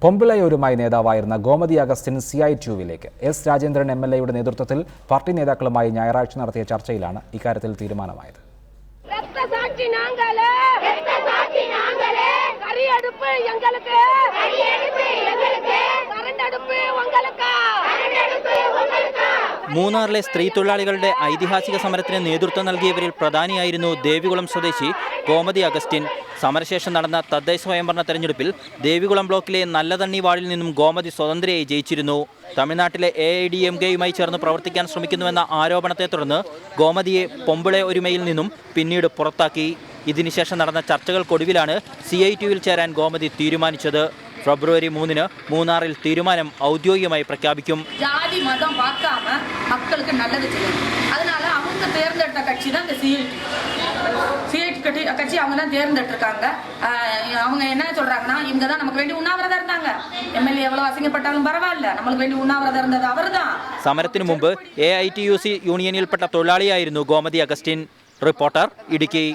പൊമ്പിളയൂരുമായി നേതാവായിരുന്ന Gomathi Augustine CI2വിലേക്ക് S Rajendran MLAയുടെ നേതൃത്വത്തിൽ party നേതാക്കളുമായി ഞായറാഴ്ച നടത്തിയ ചർച്ചയിലാണ് ഇക്കാര്യത്തിൽ തീരുമാനമായത്. മൂന്നാറിലെ സ്ത്രീ തൊഴിലാളികളുടെ ഐതിഹാസിക സമരത്തിന് നേതൃത്വം നൽകിയവരിൽ പ്രധാനിയായിരുന്നു ദേവികുളം സ്വദേശി ഗോമതി അഗസ്റ്റിൻ. സമരശേഷം നടന്ന തദ്ദേശ സ്വയംഭരണ തെരഞ്ഞെടുപ്പിൽ ദേവികുളം ബ്ലോക്കിലെ നല്ലതണ്ണി വാർഡിൽ നിന്നും ഗോമതി സ്വതന്ത്രയായി ജയിച്ചിരുന്നു. തമിഴ്നാട്ടിലെ AIDMKയുമായി ചേർന്ന് പ്രവർത്തിക്കാൻ ശ്രമിക്കുന്നുവെന്ന ആരോപണത്തെ തുടർന്ന് ഗോമതിയെ പൊമ്പിളയൂരുമയിൽ നിന്നും പിന്നീട് പുറത്താക്കി. ഇതിനുശേഷം നടന്ന ചർച്ചകൾക്കൊടുവിലാണ് CI2വിൽ ചേരാൻ ഗോമതി തീരുമാനിച്ചത്. ഫെബ്രുവരി 3-ന് മൂന്നാറിൽ തീരുമാനം ഔദ്യോഗികമായി പ്രഖ്യാപിക്കും. ஜாதி மதம் பார்க்காம மக்களுக்கு நல்லது செய்யணும். அதனால அவங்க தேர்ந்தெடுத்த கட்சி தான் இந்த CI2 கட்சி அவங்க தான் தேர்ந்தெடுத்திருக்காங்க. அவங்க என்ன சொல்றாங்கன்னா இங்க தான் நமக்கு வேண்டி உண்ணாவிரதம் இருந்தாங்க. MLA எவ்வளவு அசிங்கப்பட்டாலும் பரவாயில்ல, நமக்கு வேண்டி உண்ணாவிரதம் இருந்தது அவர்தான். സമരത്തിനു മുമ്പ് AITUC യൂണിയനിൽപ്പെട്ട തൊഴിലാളിയായിരുന്നു ഗോമതി അഗസ്റ്റിൻ. റിപ്പോർട്ടർ ഇടുക്കി.